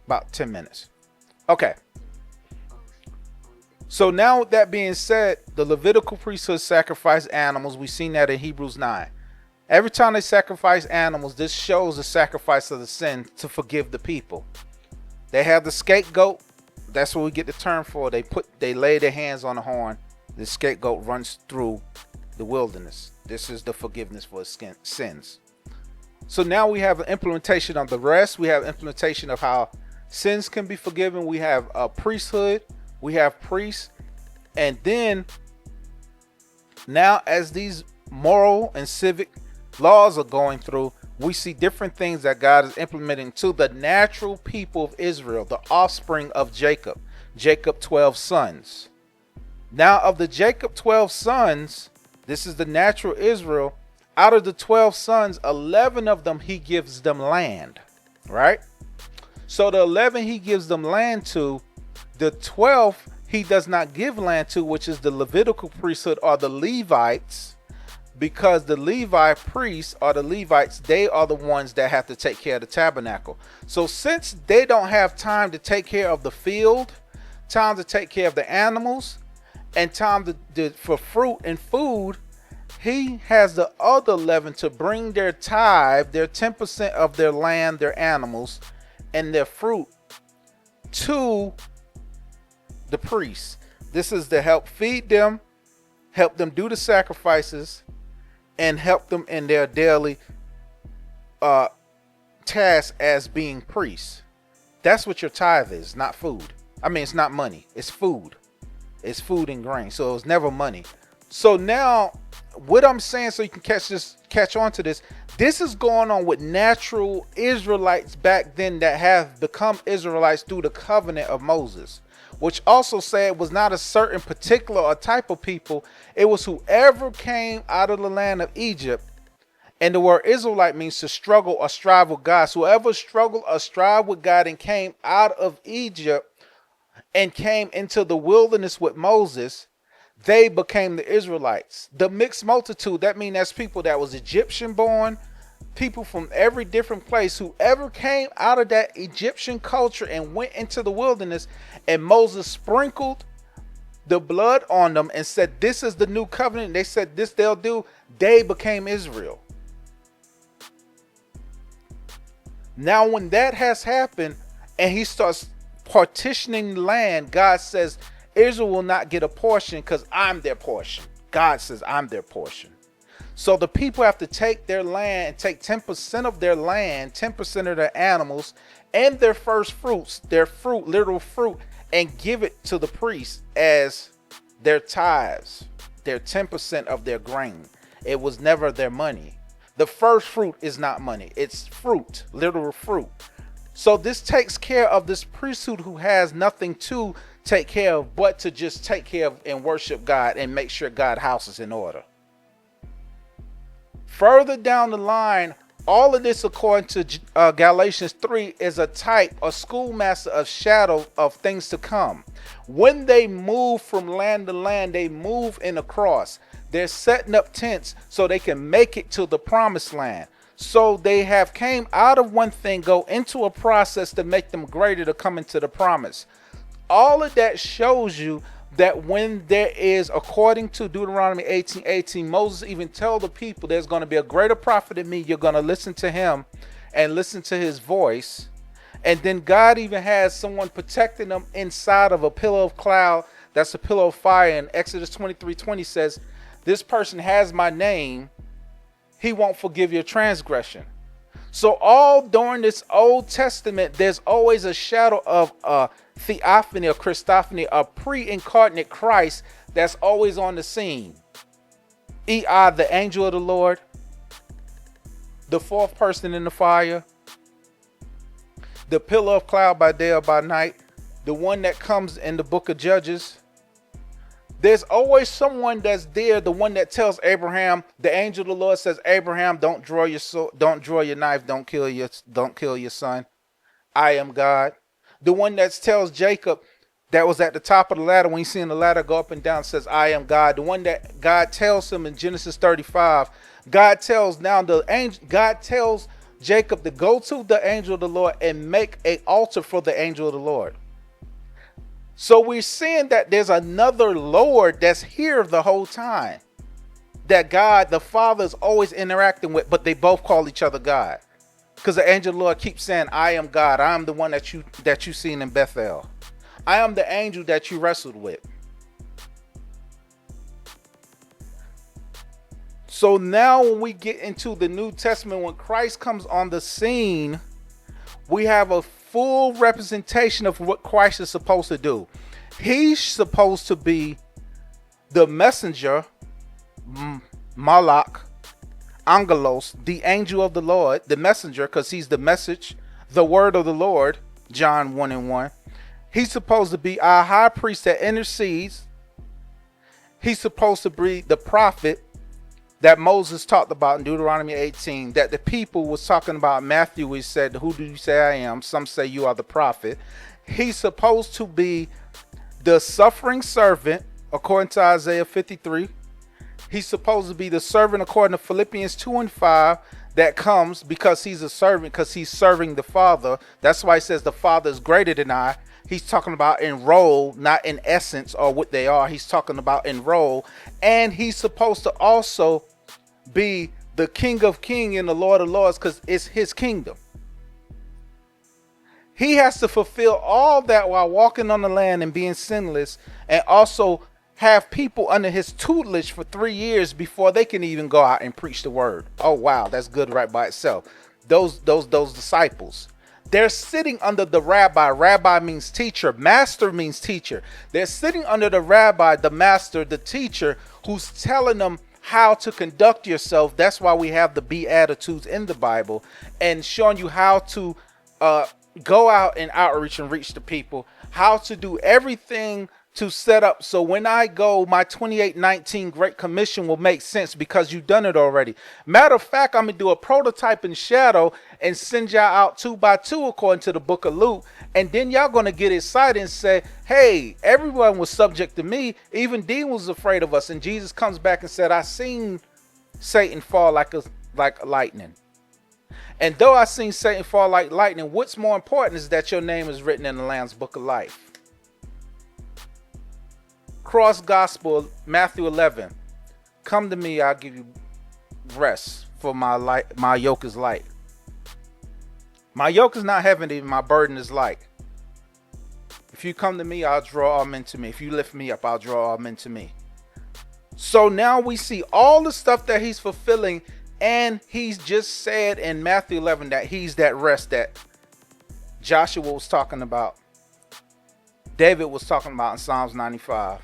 About 10 minutes. Okay. So now with that being said, the Levitical priesthood sacrificed animals. We've seen that in Hebrews 9. Every time they sacrifice animals, this shows the sacrifice of the sin to forgive the people. They have the scapegoat. That's what we get the term for. They lay their hands on the horn. The scapegoat runs through the wilderness. This is the forgiveness for sins. So now we have an implementation of the rest. We have implementation of how sins can be forgiven. We have a priesthood. We have priests. And then now as these moral and civic laws are going through, we see different things that God is implementing to the natural people of Israel, the offspring of Jacob. Jacob 12 sons. Now of the Jacob 12 sons, this is the natural Israel. Out of the 12 sons, 11 of them he gives them land, right? So the 11 he gives them land to, the 12th he does not give land to, which is the Levitical priesthood or the Levites, because the Levi priests or the Levites, they are the ones that have to take care of the tabernacle. So since they don't have time to take care of the field, time to take care of the animals, and time for fruit and food, he has the other 11 to bring their tithe, their 10% of their land, their animals, and their fruit to the priests. This is to help feed them, help them do the sacrifices, and help them in their daily task as being priests. That's what your tithe is, not food. I mean, it's not money, it's food. It's food and grain, so it's never money. So now, what I'm saying, so you can catch on to this, this is going on with natural Israelites back then that have become Israelites through the covenant of Moses, which also said it was not a certain particular or type of people. It was whoever came out of the land of Egypt. And the word Israelite means to struggle or strive with God. So whoever struggled or strive with God and came out of Egypt and came into the wilderness with Moses, they became the Israelites. The mixed multitude, that means that's people that was Egyptian born, people from every different place, whoever came out of that Egyptian culture and went into the wilderness, and Moses sprinkled the blood on them and said, this is the new covenant. They said this they'll do. They became Israel. Now when that has happened and he starts partitioning land, God says Israel will not get a portion because I'm their portion. God says I'm their portion. So the people have to take their land and take 10% of their land, 10% of their animals, and their first fruits, their fruit, literal fruit, and give it to the priests as their tithes, their 10% of their grain. It was never their money. The first fruit is not money. It's fruit, literal fruit. So this takes care of this priesthood who has nothing to take care of but to just take care of and worship God and make sure God's house is in order. Further down the line, all of this, according to Galatians 3, is a type, a schoolmaster of shadow of things to come. When they move from land to land, they move in a cross. They're setting up tents so they can make it to the promised land. So they have came out of one thing, go into a process to make them greater to come into the promise. All of that shows you that when there is, according to Deuteronomy 18:18, Moses even told the people there's going to be a greater prophet than me. You're going to listen to him and listen to his voice. And then God even has someone protecting them inside of a pillar of cloud. That's a pillar of fire. And Exodus 23:20 says, this person has my name. He won't forgive your transgression. So all during this Old Testament, there's always a shadow of a theophany or Christophany, a pre-incarnate Christ that's always on the scene. The angel of the Lord, the fourth person in the fire, the pillar of cloud by day or by night, the one that comes in the book of Judges. There's always someone that's there, the one that tells Abraham, the angel of the Lord says, Abraham, don't draw your sword, don't draw your knife, don't kill your son. I am God. The one that tells Jacob that was at the top of the ladder, when he's seeing the ladder go up and down, says, I am God. The one that God tells him in Genesis 35, God tells the Jacob to go to the angel of the Lord and make an altar for the angel of the Lord. So we're seeing that there's another Lord that's here the whole time, that God the Father is always interacting with, but they both call each other God. Because the angel of the Lord keeps saying, I am God. I am the one that you seen in Bethel. I am the angel that you wrestled with. So now when we get into the New Testament, when Christ comes on the scene, we have a full representation of what Christ is supposed to do. He's supposed to be the messenger, Malach, Angelos, the angel of the Lord, the messenger, because he's the message, the word of the Lord, John 1:1. He's supposed to be our high priest that intercedes. He's supposed to be the prophet that Moses talked about in Deuteronomy 18, that the people was talking about. Matthew, he said, who do you say I am? Some say you are the prophet. He's supposed to be the suffering servant, according to Isaiah 53. He's supposed to be the servant, according to Philippians 2:5, that comes because he's a servant, because he's serving the Father. That's why he says the Father is greater than I. He's talking about in role, not in essence or what they are. He's talking about in role. And he's supposed to also be the King of Kings and the Lord of Lords, because it's his kingdom. He has to fulfill all that while walking on the land and being sinless, and also have people under his tutelage for 3 years before they can even go out and preach the word. Oh wow, that's good right by itself. Those disciples, they're sitting under the rabbi. Rabbi means teacher. Master means teacher. They're sitting under the rabbi, the master, the teacher, who's telling them how to conduct yourself. That's why we have the Beatitudes in the Bible, and showing you how to go out and outreach and reach the people, how to do everything to set up. So when I go, my 28:19 Great Commission will make sense because you've done it already. Matter of fact, I'm going to do a prototype in shadow and send y'all out 2 by 2 according to the book of Luke. And then y'all going to get excited and say, hey, everyone was subject to me. Even Dean was afraid of us. And Jesus comes back and said, I seen Satan fall like lightning. And though I seen Satan fall like lightning, what's more important is that your name is written in the Lamb's book of life. Cross gospel, Matthew 11. Come to me, I'll give you rest, for my yoke is light. My yoke is not heavy, my burden is light. If you come to me, I'll draw all men to me. If you lift me up, I'll draw all men to me. So now we see all the stuff that he's fulfilling, and he's just said in Matthew 11 that he's that rest that Joshua was talking about. David was talking about in Psalms 95.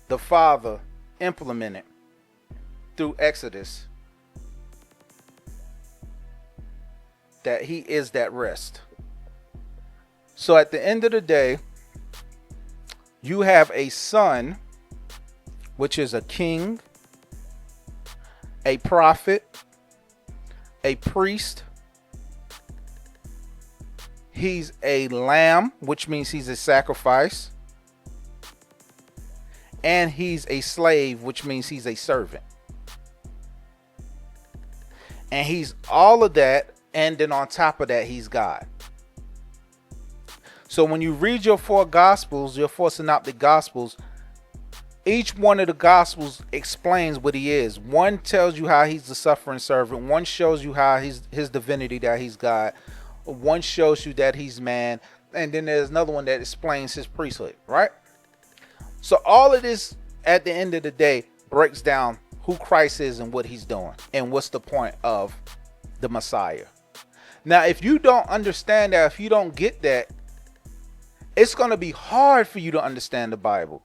The Father implemented through Exodus that he is that rest. So at the end of the day, you have a son, which is a king, a prophet, a priest. He's a lamb, which means he's a sacrifice. And he's a slave, which means he's a servant. And he's all of that, and then on top of that, he's God. So when you read your 4 gospels, your 4 synoptic gospels, each one of the gospels explains what he is. One tells you how he's the suffering servant. One shows you how his divinity, that he's God. One shows you that he's man. And then there's another one that explains his priesthood, right? So all of this, at the end of the day, breaks down who Christ is and what he's doing and what's the point of the Messiah. Now, if you don't understand that, if you don't get that, it's going to be hard for you to understand the Bible,